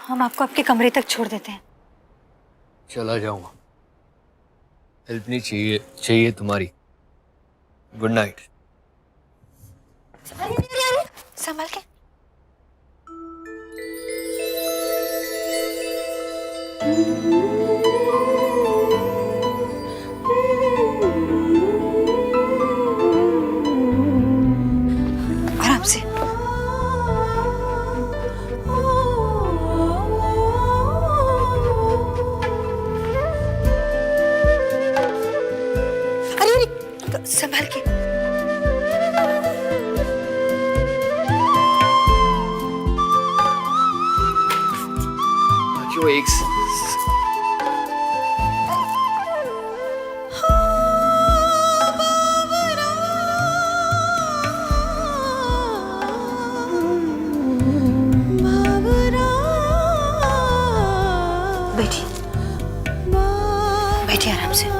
हम आपको आपके कमरे तक छोड़ देते हैं। चला जाऊंगा, हेल्प नहीं चाहिए तुम्हारी। Good night. अरे संभल के। आराम से। अरे संभल के। जो एक बैठिए बैठिए आराम से।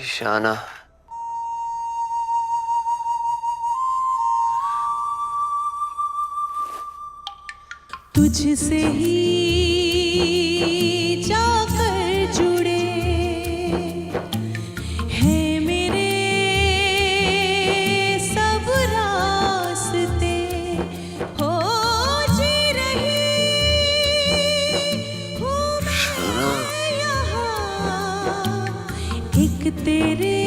शाना, तुझसे ही जाकर जुड़े हैं मेरे सब रास्ते, हो जी रही हूँ मैं यहाँ एक तेरे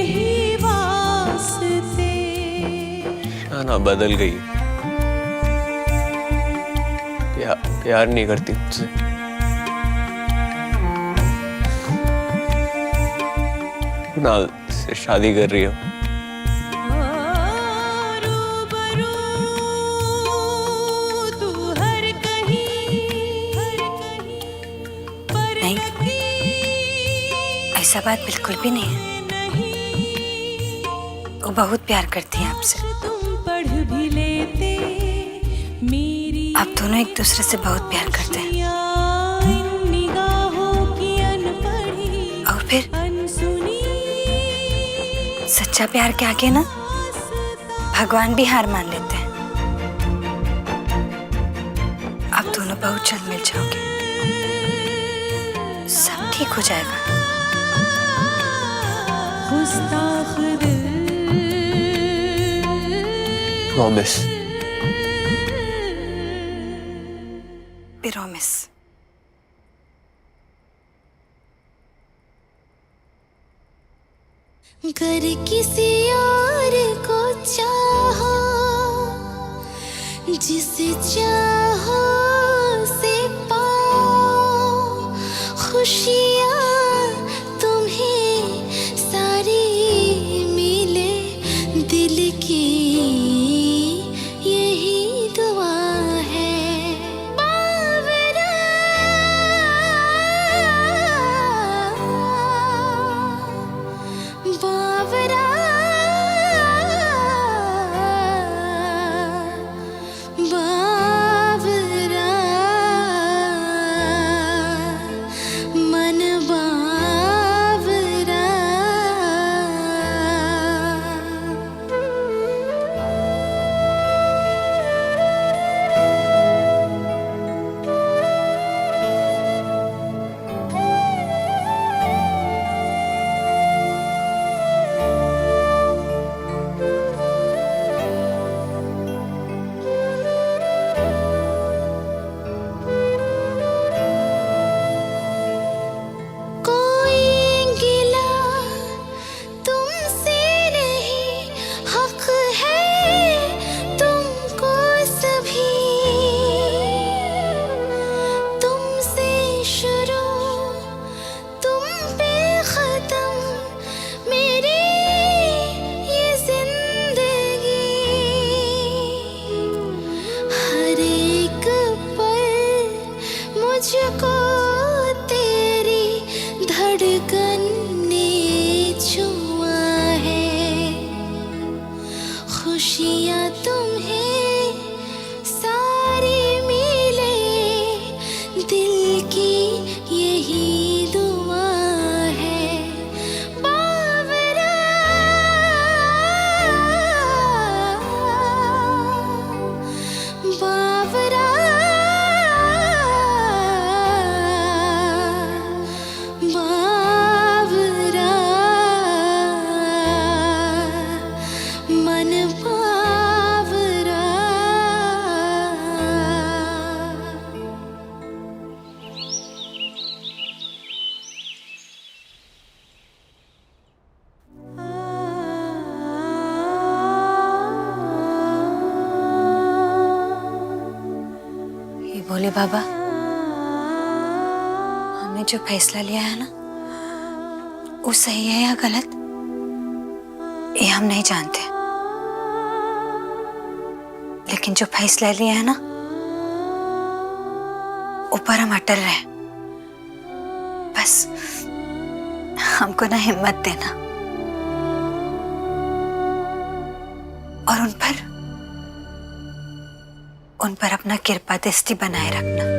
ही वास्ते। शाना बदल गई, प्यार नहीं करती मुझसे। कुणाल से शादी कर रही हो। नहीं, ऐसा बात बिल्कुल भी नहीं है। वो बहुत प्यार करती है आपसे। आप दोनों एक दूसरे से बहुत प्यार करते हैं। और फिर सच्चा प्यार के आगे ना भगवान भी हार मान लेते हैं। आप दोनों बहुत जल्द मिल जाओगे, सब ठीक हो जाएगा। प्रॉमिस। प्रॉमिस। कर किसी और को चाहो, जिसे चाहो से पाओ खुशियाँ तुम्हें सारी मिले, दिल की यही दुआ है। बावरा बावरा बावरा मन मुझको तेरी धड़कन ने छुआ है, खुशियाँ तुम्हें सारी मिले, दिल की यही दुआ है। बावरा बावरा बावरा मन बावरा। ये बोले बाबा, हमने जो फैसला लिया है ना, वो सही है या गलत, ये हम नहीं जानते। लेकिन जो फैसला लिया है ना, ऊपर हम अटल रहे। बस हमको ना हिम्मत देना और उन पर अपना कृपा दृष्टि बनाए रखना।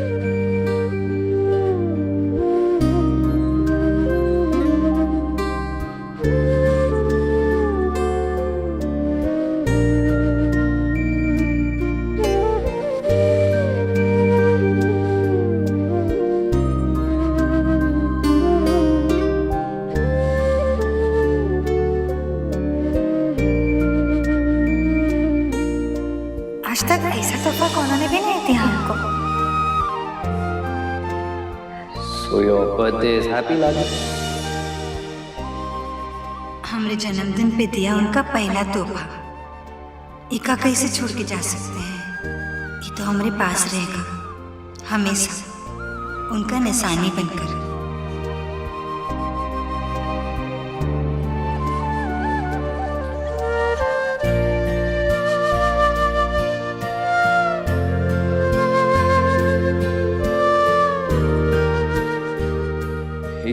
आज तक ऐसा तोहफा उन्होंने भी नहीं दिया हमको। So your birthday is happy, Lala? हमरे जन्मदिन पे दिया उनका पहला तोहफा, इका कैसे छोड़ के जा सकते हैं। ये तो हमारे पास रहेगा हमेशा, उनका निशानी बनकर।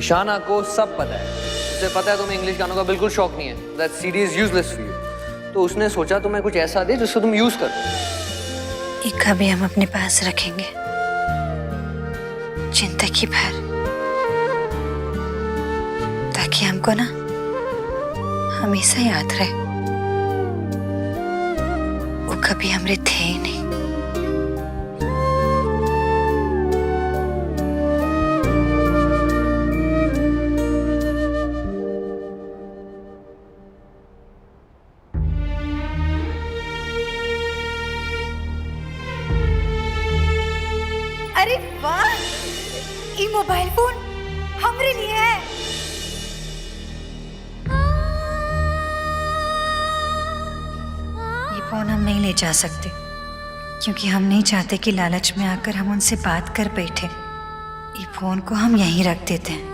ईशाना को सब पता है, उसे पता है तुम्हें इंग्लिश गानों का बिल्कुल शौक नहीं है। That CD is useless for you। तो उसने सोचा तुम्हें कुछ ऐसा दे जिसको तुम यूज करो। इका भी हम अपने पास रखेंगे जिंदगी भर, ताकि हमको ना हमेशा याद रहे वो कभी हमरे थे ही नहीं। अरे वाह, ये मोबाइल फोन हमरे लिए है। ये फोन हम नहीं ले जा सकते, क्योंकि हम नहीं चाहते कि लालच में आकर हम उनसे बात कर बैठे। ये फोन को हम यहीं रख देते हैं।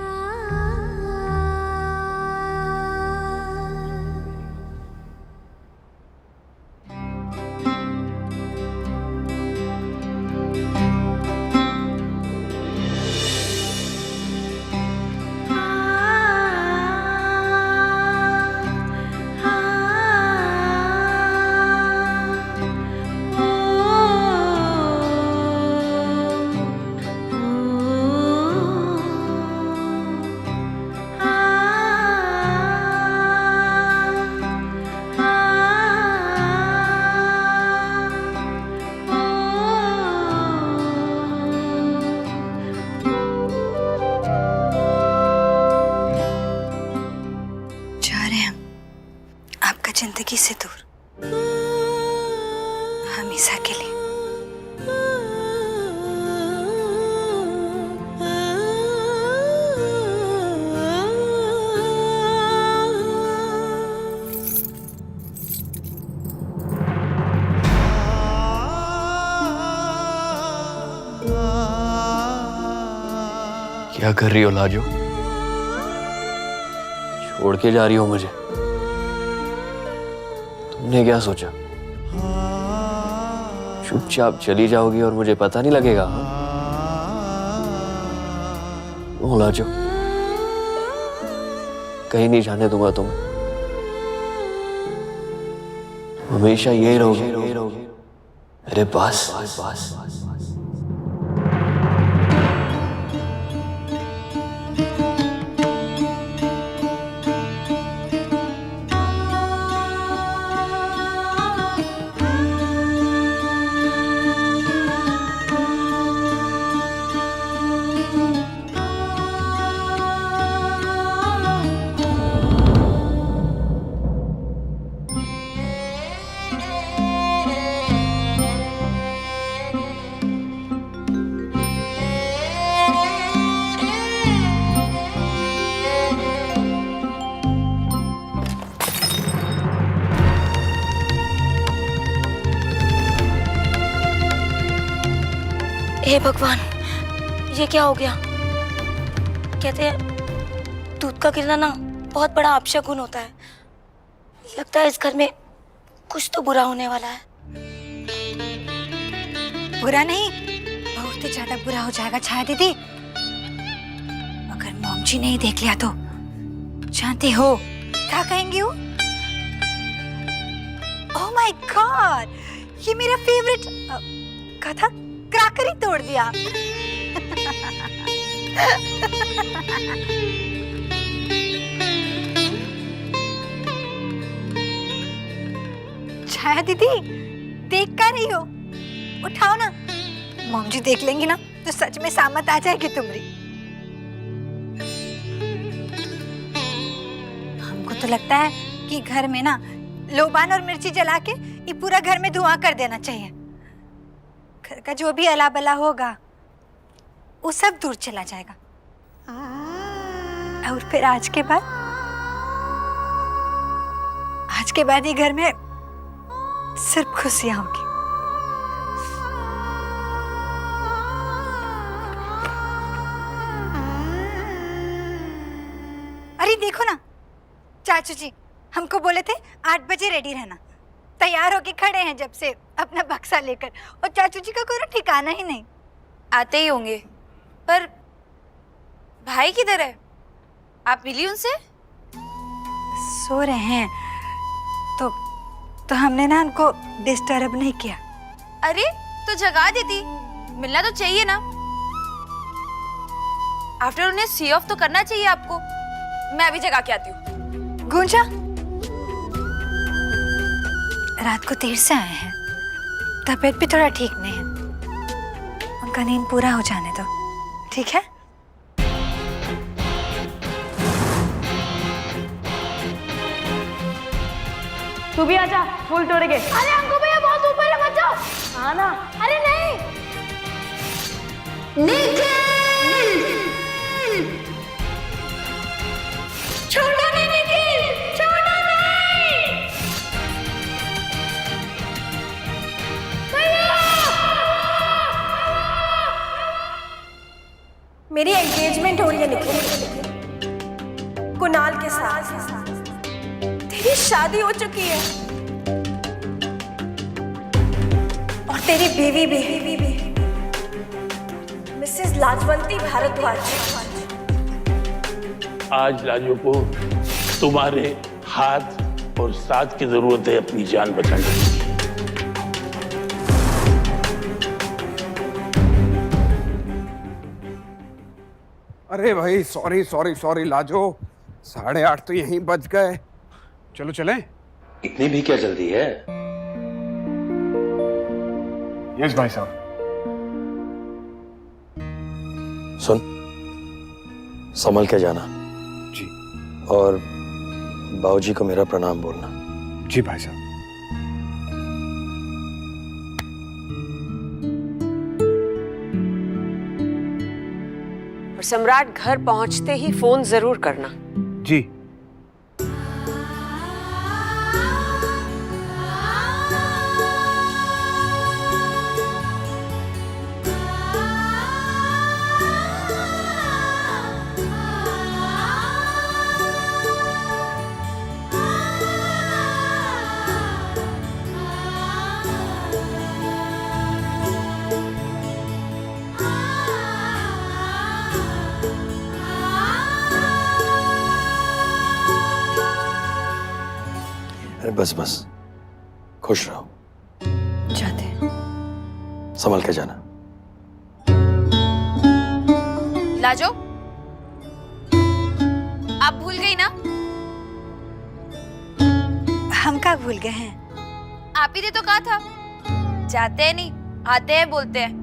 जिंदगी से दूर हमेशा के लिए। क्या कर रही हो लाजो? छोड़ के जा रही हो मुझे? तुमने क्या सोचा चुपचाप चली जाओगी और मुझे पता नहीं लगेगा? क्यों लाजो? कहीं नहीं जाने दूंगा तुम्हें। हमेशा यही रहोगे मेरे पास। हे भगवान, ये क्या हो गया? कहते हैं दूध का गिरना ना बहुत बड़ा अपशगुन होता है। लगता है इस घर में कुछ तो बुरा होने वाला है। बुरा नहीं, बहुत ही ज्यादा बुरा हो जाएगा छाया दीदी। अगर मॉम जी नहीं देख लिया तो। जानती हो क्या कहेंगी वो? ओह माय गॉड, ये मेरा फेवरेट क्या था? क्रैकर ही तोड़ दिया। छाया दीदी, देख क्या रही हो? उठाओ ना। मॉम जी देख लेंगी ना तो सच में सामत आ जाएगी तुम्हारी। हमको तो लगता है कि घर में ना लोबान और मिर्ची जला के ये पूरा घर में धुआं कर देना चाहिए। घर का जो भी अला बला होगा वो सब दूर चला जाएगा। और फिर आज के बाद ही घर में सिर्फ खुशियां होगी। अरे देखो ना, चाचू जी हमको बोले थे 8 बजे रेडी रहना। तैयार होके खड़े हैं जब से अपना बक्सा लेकर, और चाचू जी का कोई ठिकाना ही नहीं। आते ही होंगे, पर भाई किधर है? आप मिली उनसे? सो रहे हैं तो हमने ना उनको डिस्टर्ब नहीं किया। अरे तो जगा देती, मिलना तो चाहिए ना। आफ्टर उन्हें सी ऑफ तो करना चाहिए आपको। मैं अभी जगा के आती हूँ। गुंजा, रात को देर से आए हैं, तबीयत भी थोड़ा ठीक नहीं है। उनका नींद पूरा हो जाने दो, ठीक है? तू भी आजा, फूल तोड़ेंगे। अरे हमको भैया बहुत ऊपर है, मत जाओ। हाँ ना। अरे नहीं। छोड़ो नहीं निखिल, छोड़ो नहीं। मेरी एंगेजमेंट हो रही है निखिल, कुणाल के साथ। तेरी शादी हो चुकी है और तेरी बीवी भी, मिसेस लाजवंती भारद्वाज। आज लाजो को तुम्हारे हाथ और साथ की जरूरत है अपनी जान बचाने की। अरे भाई सॉरी सॉरी सॉरी लाजो, 8:30 तो यहीं बज गए। चलो चलें? इतनी भी क्या जल्दी है? यस भाई साहब। सुन, संभल के जाना जी। और बाबूजी को मेरा प्रणाम बोलना। जी भाई साहब। और सम्राट घर पहुंचते ही फोन जरूर करना। जी। बस बस, खुश रहो। जाते हैं। संभल के जाना। लाजो, आप भूल गई ना? हम क्या भूल गए हैं? आप ही ने तो कहा था जाते हैं नहीं, आते हैं बोलते हैं।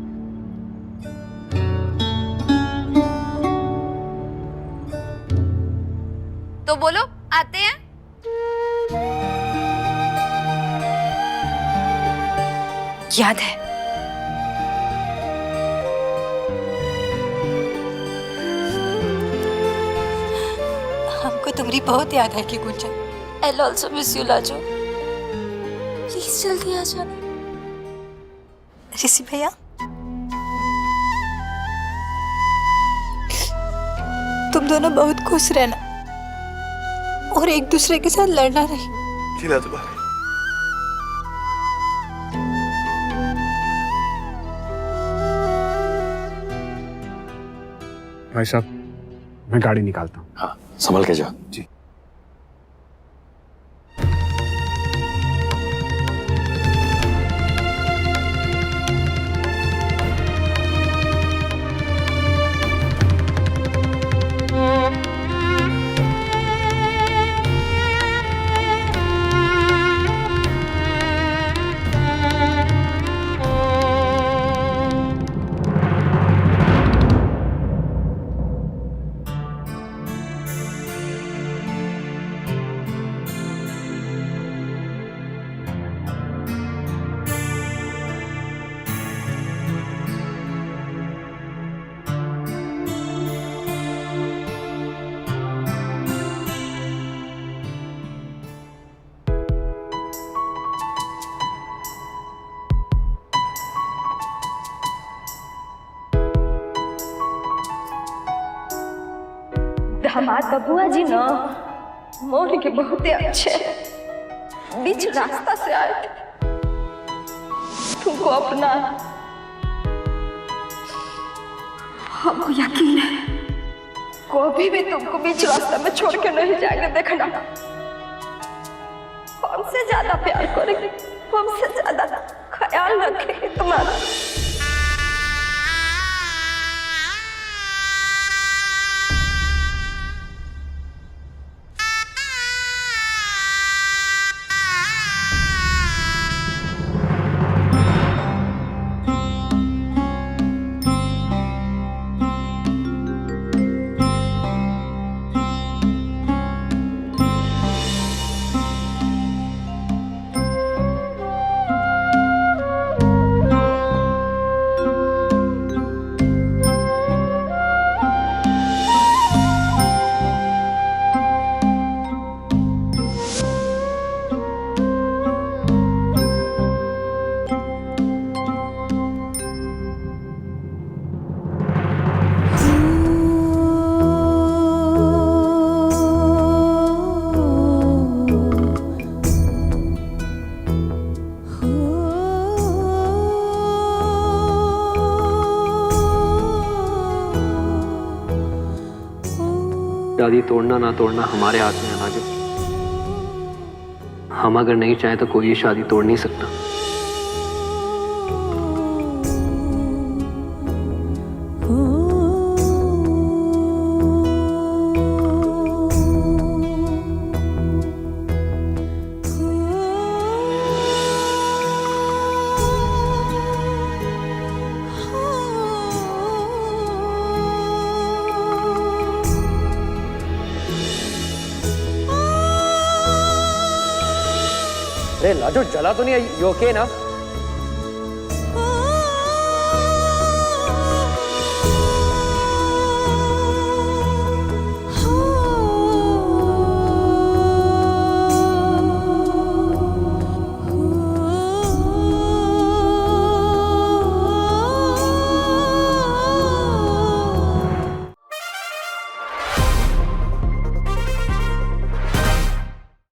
तो बोलो आते हैं। याद है। हमको तुम्हारी बहुत याद है कि Gunjan. I'll also miss you, Lajo. Please जल्दी आ जाना। ऋषि भैया, तुम दोनों बहुत खुश रहना और एक दूसरे के साथ लड़ना नहीं। जिला तुम्हारे। भाई साहब, मैं गाड़ी निकालता हूँ। हाँ, संभल के जा। जी। दामाद बबुआ जी ना मोर के बहुत अच्छे, बीच रास्ता से आए थे तुमको अपना। हमको यकीन है कभी भी तुमको बीच रास्ता में छोड़ के नहीं जाएंगे। देखना, हमसे ज्यादा प्यार करेंगे, हमसे ज्यादा ख्याल रखेंगे तुम्हारा। शादी तोड़ना ना तोड़ना हमारे हाथ में है लाजो। हम अगर नहीं चाहे तो कोई ये शादी तोड़ नहीं सकता। अरे लाजो, जला तो नहीं? यू ओके ना?